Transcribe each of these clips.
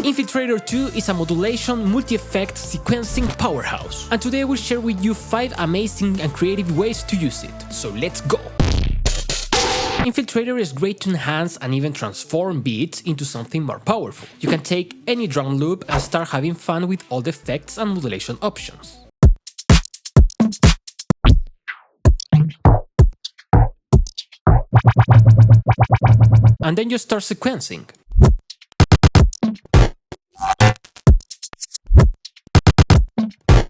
Infiltrator 2 is a modulation multi-effect sequencing powerhouse, and today I will share with you 5 amazing and creative ways to use it, so let's go! Infiltrator is great to enhance and even transform beats into something more powerful. You can take any drum loop and start having fun with all the effects and modulation options. And then you start sequencing.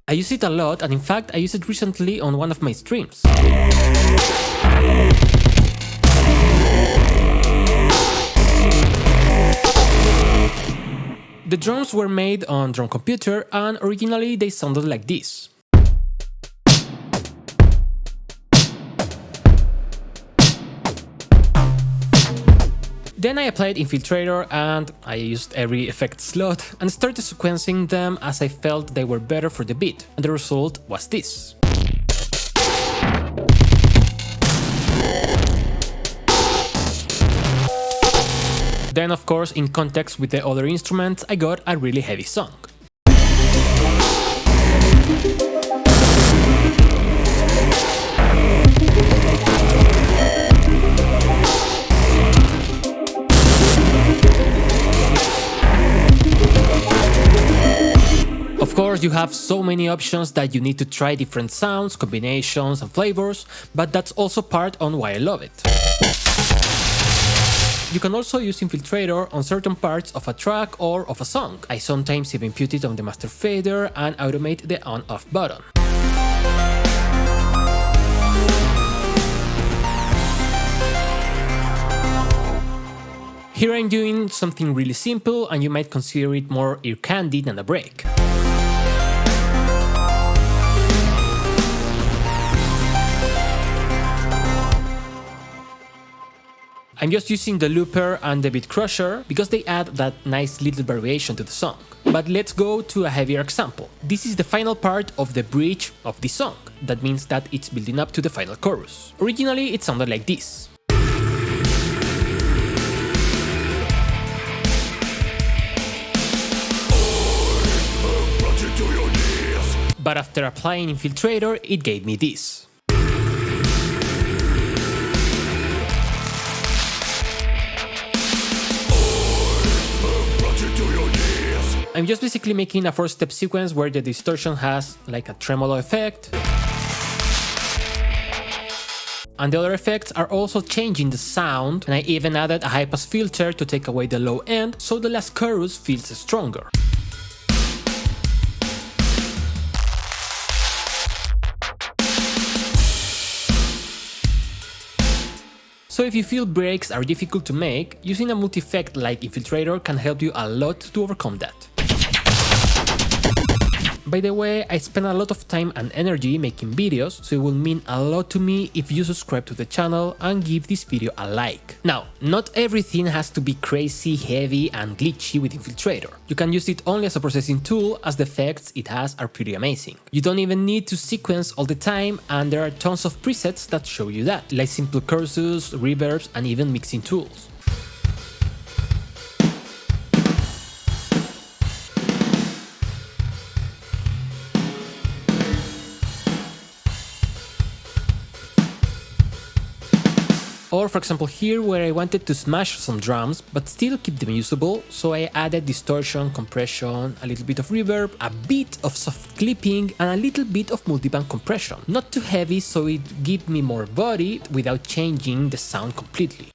I use it a lot, and in fact I used it recently on one of my streams. The drums were made on drum computer, and originally they sounded like this. Then I applied Infiltrator and I used every effect slot and started sequencing them as I felt they were better for the beat, and the result was this. Then of course, in context with the other instruments, I got a really heavy song. Of course, you have so many options that you need to try different sounds, combinations and flavors, but that's also part on why I love it. You can also use Infiltrator on certain parts of a track or of a song. I sometimes even put it on the master fader and automate the on-off button. Here I'm doing something really simple, and you might consider it more ear candy than a break. I'm just using the looper and the beat crusher because they add that nice little variation to the song. But let's go to a heavier example. This is the final part of the bridge of the song. That means that it's building up to the final chorus. Originally it sounded like this. But after applying Infiltrator, it gave me this. I'm just basically making a 4-step sequence where the distortion has like a tremolo effect. And the other effects are also changing the sound, and I even added a high-pass filter to take away the low end, so the last chorus feels stronger. So if you feel breaks are difficult to make, using a multi-effect like Infiltrator can help you a lot to overcome that. By the way, I spend a lot of time and energy making videos, so it will mean a lot to me if you subscribe to the channel and give this video a like. Now, not everything has to be crazy, heavy and glitchy with Infiltrator. You can use it only as a processing tool, as the effects it has are pretty amazing. You don't even need to sequence all the time, and there are tons of presets that show you that, like simple choruses, reverbs and even mixing tools. Or for example here, where I wanted to smash some drums but still keep them usable, so I added distortion, compression, a little bit of reverb, a bit of soft clipping and a little bit of multiband compression. Not too heavy, so it gives me more body without changing the sound completely.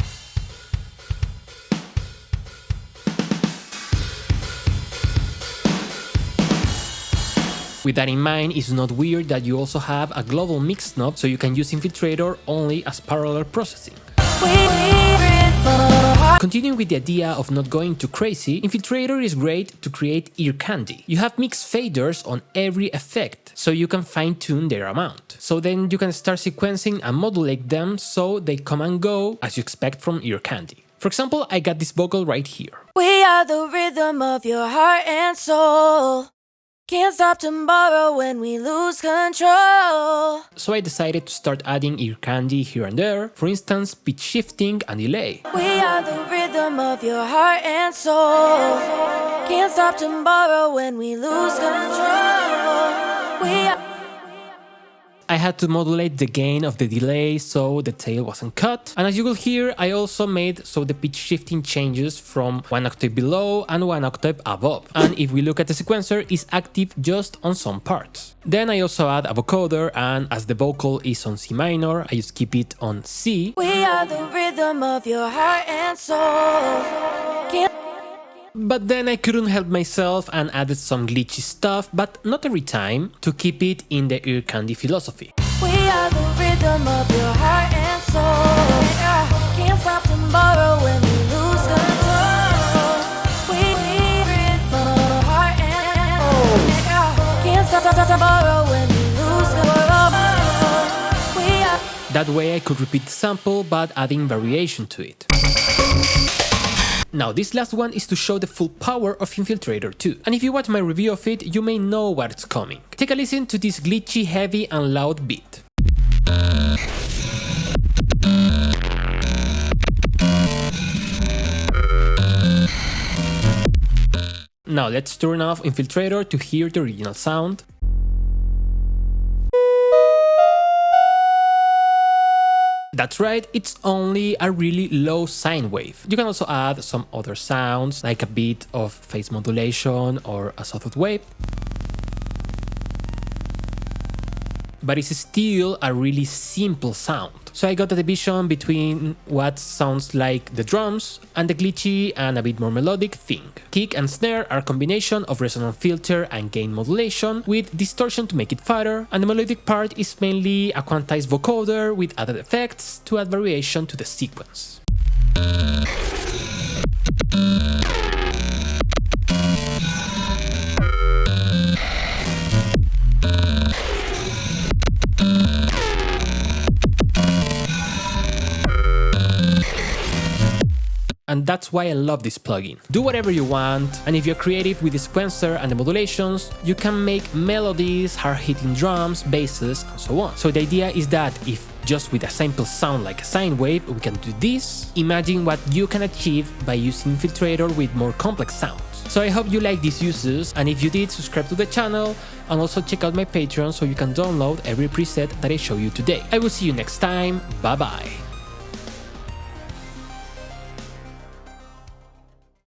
With that in mind, it's not weird that you also have a global mix knob, so you can use Infiltrator only as parallel processing. Continuing with the idea of not going too crazy, Infiltrator is great to create ear candy. You have mixed faders on every effect, so you can fine-tune their amount. So then you can start sequencing and modulate them so they come and go as you expect from ear candy. For example, I got this vocal right here. We are the rhythm of your heart and soul. Can't stop tomorrow when we lose control. So I decided to start adding ear candy here and there, for instance pitch shifting and delay. We are the rhythm of your heart and soul. Can't stop tomorrow when we lose control. We are I had to modulate the gain of the delay so the tail wasn't cut, and as you will hear, I also made so the pitch shifting changes from 1 octave below and 1 octave above, and if we look at the sequencer, it's active just on some parts. Then I also add a vocoder, and as the vocal is on C minor, I just keep it on C. We are the rhythm of your heart and soul. Can't But then I couldn't help myself and added some glitchy stuff, but not every time, to keep it in the ear candy philosophy. We are the rhythm of your heart and soul. Can't stop tomorrow when we lose control. We rhythm of heart and soul. Can't stop tomorrow when we lose control. We are That way I could repeat the sample but adding variation to it. Now this last one is to show the full power of Infiltrator 2, and if you watch my review of it, you may know what's coming. Take a listen to this glitchy, heavy and loud beat. Now let's turn off Infiltrator to hear the original sound. That's right, it's only a really low sine wave. You can also add some other sounds, like a bit of phase modulation or a sawtooth wave. But it's still a really simple sound. So I got a division between what sounds like the drums and the glitchy and a bit more melodic thing. Kick and snare are a combination of resonant filter and gain modulation with distortion to make it fatter, and the melodic part is mainly a quantized vocoder with added effects to add variation to the sequence. And that's why I love this plugin. Do whatever you want, and if you're creative with the sequencer and the modulations, you can make melodies, hard-hitting drums, basses, and so on. So the idea is that if just with a simple sound like a sine wave we can do this, imagine what you can achieve by using Infiltrator with more complex sounds. So I hope you like these uses, and if you did, subscribe to the channel and also check out my Patreon so you can download every preset that I show you today. I will see you next time, bye bye!